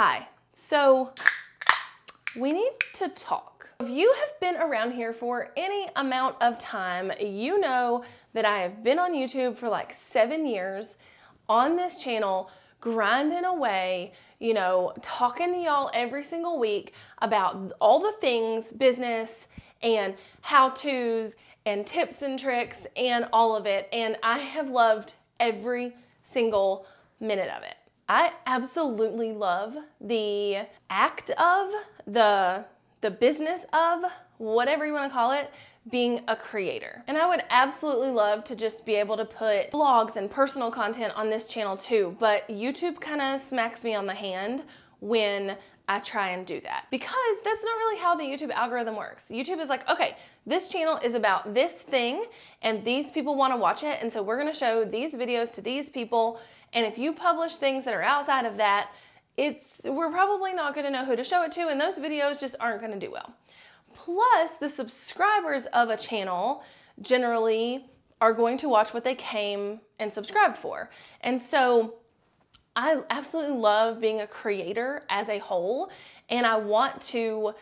Hi, so we need to talk. If you have been around here for any amount of time, you know that I have been on YouTube for like 7 years on this channel, grinding away, you know, talking to y'all every single week about all the things, business and how-tos and tips and tricks and all of it. And I have loved every single minute of it. I absolutely love the act of, the business of, whatever you want to call it, being a creator. And I would absolutely love to just be able to put vlogs and personal content on this channel too, but YouTube kind of smacks me on the hand when I try and do that, because that's not really how the YouTube algorithm works. YouTube is like, okay, this channel is about this thing and these people want to watch it, and so we're going to show these videos to these people, and if you publish things that are outside of that, we're probably not going to know who to show it to, and those videos just aren't going to do well. Plus, the subscribers of a channel generally are going to watch what they came and subscribed for. And so I absolutely love being a creator as a whole, and I want to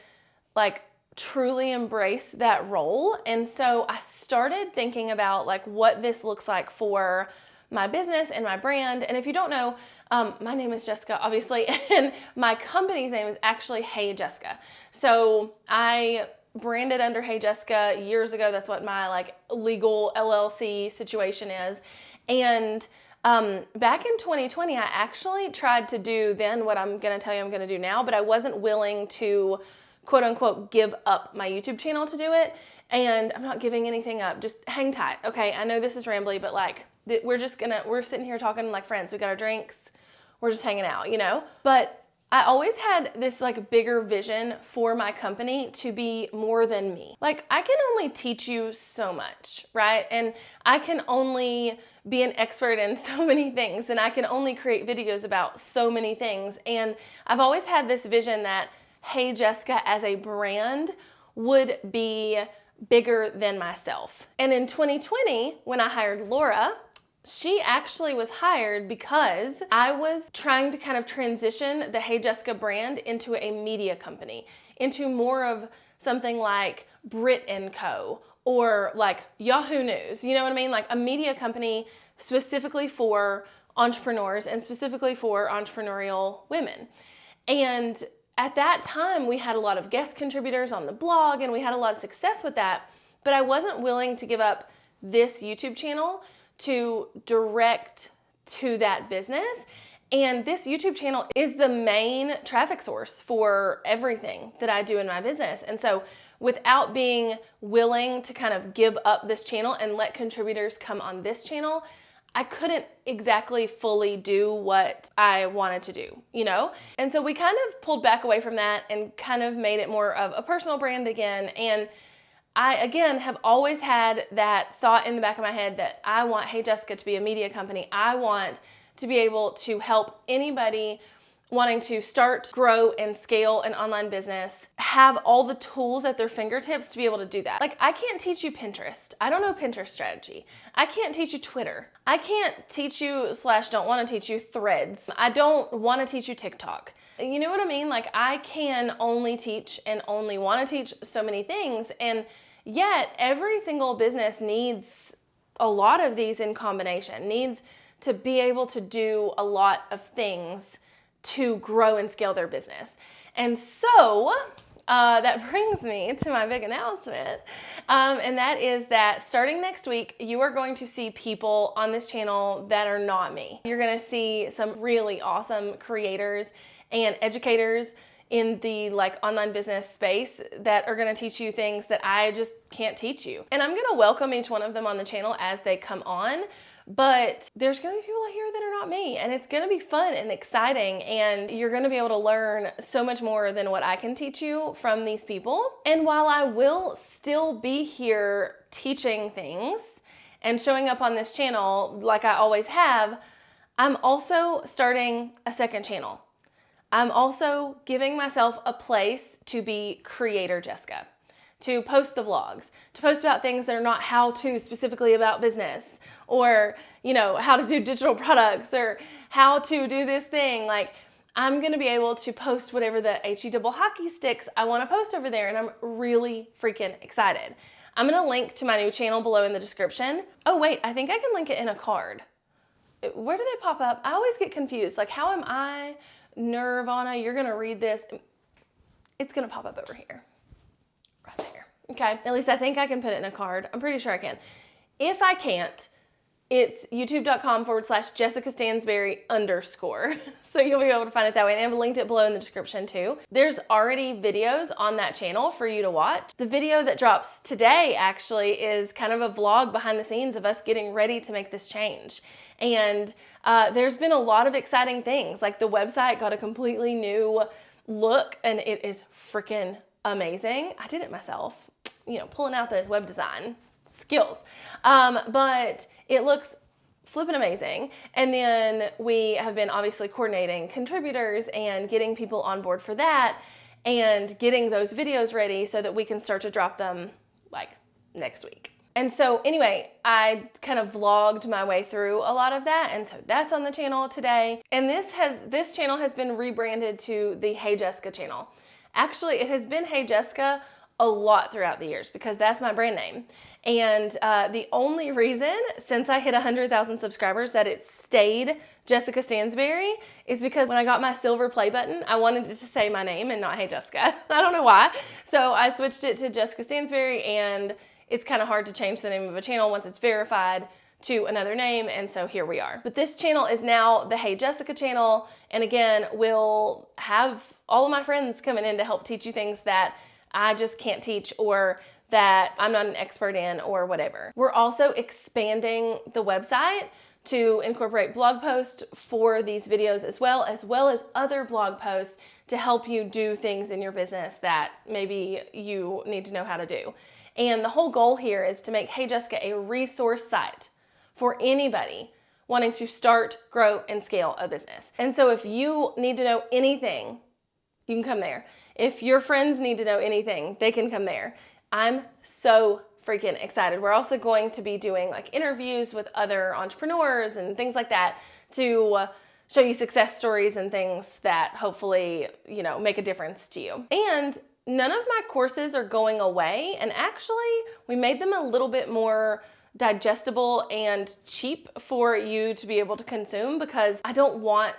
like truly embrace that role. And so I started thinking about like what this looks like for my business and my brand. And if you don't know, my name is Jessica, obviously, and my company's name is actually Hey Jessica. So I branded under Hey Jessica years ago. That's what my like legal LLC situation is. And back in 2020, I actually tried to do then what I'm going to tell you I'm going to do now, but I wasn't willing to quote unquote give up my YouTube channel to do it. And I'm not giving anything up. Just hang tight. Okay. I know this is rambly, but like we're sitting here talking like friends. We got our drinks. We're just hanging out, you know? But I always had this like bigger vision for my company to be more than me. Like I can only teach you so much, right? And I can only be an expert in so many things, and I can only create videos about so many things. And I've always had this vision that Hey Jessica as a brand would be bigger than myself. And in 2020, when I hired Laura, she actually was hired because I was trying to kind of transition the Hey Jessica brand into a media company, into more of something like Brit & Co. or like Yahoo News, you know what I mean? Like a media company specifically for entrepreneurs and specifically for entrepreneurial women. And at that time, we had a lot of guest contributors on the blog and we had a lot of success with that, but I wasn't willing to give up this YouTube channel to direct to that business. And this YouTube channel is the main traffic source for everything that I do in my business. And so without being willing to kind of give up this channel and let contributors come on this channel, I couldn't exactly fully do what I wanted to do, you know? And so we kind of pulled back away from that and kind of made it more of a personal brand again. And I, again, have always had that thought in the back of my head that I want Hey Jessica to be a media company. I want to be able to help anybody wanting to start, grow, and scale an online business have all the tools at their fingertips to be able to do that. Like, I can't teach you Pinterest. I don't know Pinterest strategy. I can't teach you Twitter. I can't teach you / don't want to teach you Threads. I don't want to teach you TikTok. You know what I mean? Like, I can only teach and only want to teach so many things, and yet every single business needs a lot of these in combination, needs to be able to do a lot of things to grow and scale their business. And so that brings me to my big announcement. And that is that starting next week, you are going to see people on this channel that are not me. You're gonna see some really awesome creators and educators in the like online business space that are gonna teach you things that I just can't teach you. And I'm gonna welcome each one of them on the channel as they come on, but there's gonna be people here that are not me, and it's gonna be fun and exciting, and you're gonna be able to learn so much more than what I can teach you from these people. And while I will still be here teaching things and showing up on this channel like I always have, I'm also starting a second channel. I'm also giving myself a place to be Creator Jessica, to post the vlogs, to post about things that are not how-to specifically about business, or, you know, how to do digital products, or how to do this thing. Like, I'm gonna be able to post whatever the HE double hockey sticks I wanna post over there, and I'm really freaking excited. I'm gonna link to my new channel below in the description. Oh wait, I think I can link it in a card. Where do they pop up? I always get confused. Like, how am I, Nirvana, you're gonna read this? It's gonna pop up over here, right there. Okay, at least I think I can put it in a card. I'm pretty sure I can. If I can't, it's youtube.com/Jessica Stansberry _. So you'll be able to find it that way. And I've linked it below in the description too. There's already videos on that channel for you to watch. The video that drops today actually is kind of a vlog behind the scenes of us getting ready to make this change. And there's been a lot of exciting things. Like the website got a completely new look and it is freaking amazing. I did it myself, you know, pulling out those web design skills. But it looks flippin' amazing. And then we have been obviously coordinating contributors and getting people on board for that and getting those videos ready so that we can start to drop them like next week. And so anyway, I kind of vlogged my way through a lot of that. And so that's on the channel today. And this channel has been rebranded to the Hey Jessica channel. Actually, it has been Hey Jessica a lot throughout the years because that's my brand name. And the only reason since I hit 100,000 subscribers that it stayed Jessica Stansberry is because when I got my silver play button, I wanted it to say my name and not Hey Jessica. I don't know why. So I switched it to Jessica Stansberry, and it's kind of hard to change the name of a channel once it's verified to another name, and so here we are. But this channel is now the Hey Jessica channel, and again, we'll have all of my friends coming in to help teach you things that I just can't teach or that I'm not an expert in or whatever. We're also expanding the website to incorporate blog posts for these videos as well as other blog posts to help you do things in your business that maybe you need to know how to do. And the whole goal here is to make Hey Jessica a resource site for anybody wanting to start, grow, and scale a business. And so if you need to know anything, you can come there. If your friends need to know anything, they can come there. I'm so freaking excited. We're also going to be doing like interviews with other entrepreneurs and things like that to show you success stories and things that hopefully, you know, make a difference to you. And none of my courses are going away, and actually we made them a little bit more digestible and cheap for you to be able to consume because I don't want,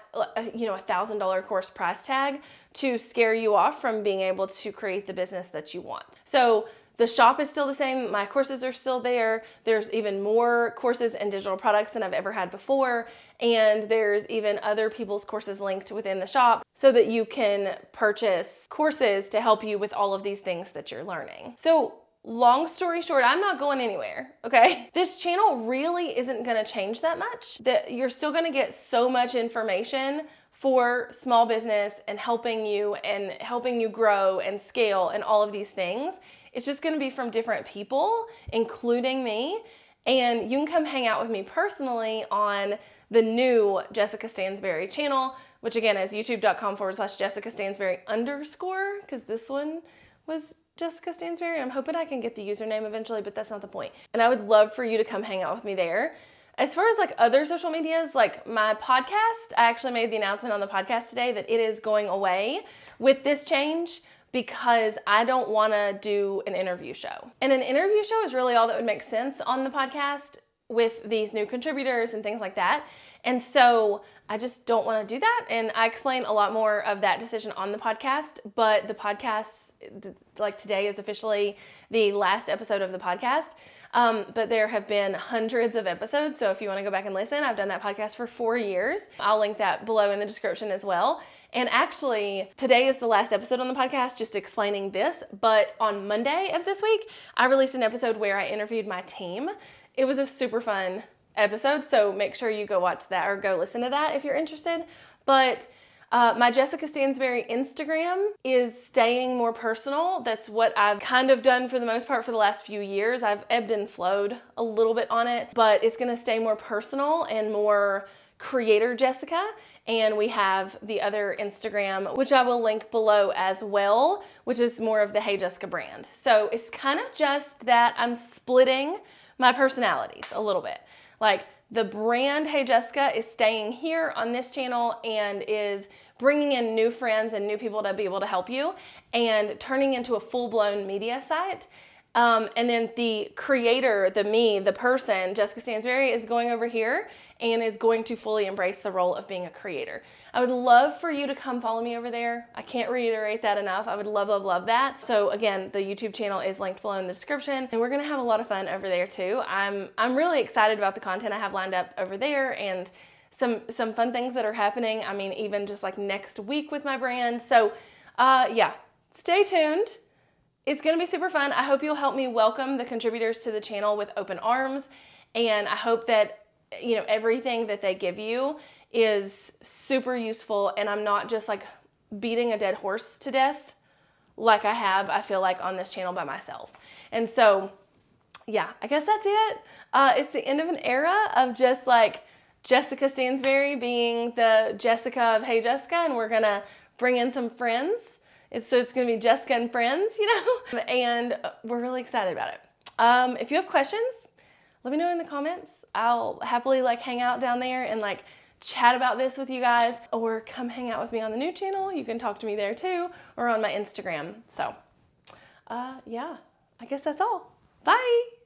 you know, $1,000 course price tag to scare you off from being able to create the business that you want. So the shop is still the same. My courses are still there. There's even more courses and digital products than I've ever had before. And there's even other people's courses linked within the shop so that you can purchase courses to help you with all of these things that you're learning. So long story short, I'm not going anywhere, okay? This channel really isn't gonna change that much. You're still gonna get so much information for small business and helping you grow and scale and all of these things. It's just gonna be from different people, including me. And you can come hang out with me personally on the new Jessica Stansberry channel, which again is youtube.com/Jessica Stansberry _ because this one was Jessica Stansberry. I'm hoping I can get the username eventually, but that's not the point. And I would love for you to come hang out with me there. As far as like other social medias, like my podcast, I actually made the announcement on the podcast today that it is going away with this change because I don't want to do an interview show. And an interview show is really all that would make sense on the podcast with these new contributors and things like that. And so I just don't want to do that. And I explain a lot more of that decision on the podcast, but the podcast, like today is officially the last episode of the podcast. But there have been hundreds of episodes. So if you want to go back and listen, I've done that podcast for 4 years. I'll link that below in the description as well. And actually, today is the last episode on the podcast, just explaining this. But on Monday of this week, I released an episode where I interviewed my team. It was a super fun episode, so make sure you go watch that or go listen to that if you're interested. But my Jessica Stansberry Instagram is staying more personal. That's what I've kind of done for the most part for the last few years. I've ebbed and flowed a little bit on it, but it's gonna stay more personal and more creator Jessica. And we have the other Instagram, which I will link below as well, which is more of the Hey Jessica brand. So it's kind of just that I'm splitting my personalities a little bit. Like the brand Hey Jessica is staying here on this channel and is bringing in new friends and new people to be able to help you and turning into a full-blown media site. And then the creator, the person, Jessica Stansberry, is going over here and is going to fully embrace the role of being a creator. I would love for you to come follow me over there. I can't reiterate that enough. I would love, love, love that. So again, the YouTube channel is linked below in the description, and we're gonna have a lot of fun over there too. I'm really excited about the content I have lined up over there and some fun things that are happening. I mean, even just like next week with my brand. So yeah, stay tuned. It's gonna be super fun. I hope you'll help me welcome the contributors to the channel with open arms. And I hope that, you know, everything that they give you is super useful and I'm not just like beating a dead horse to death like I feel like on this channel by myself. And so, yeah, I guess that's it. It's the end of an era of just like Jessica Stansberry being the Jessica of Hey Jessica, and we're gonna bring in some friends. So it's gonna be Jessica and friends, you know, and we're really excited about it. If you have questions, let me know in the comments. I'll happily like hang out down there and like chat about this with you guys, or come hang out with me on the new channel. You can talk to me there too, or on my Instagram. So yeah, I guess that's all. Bye.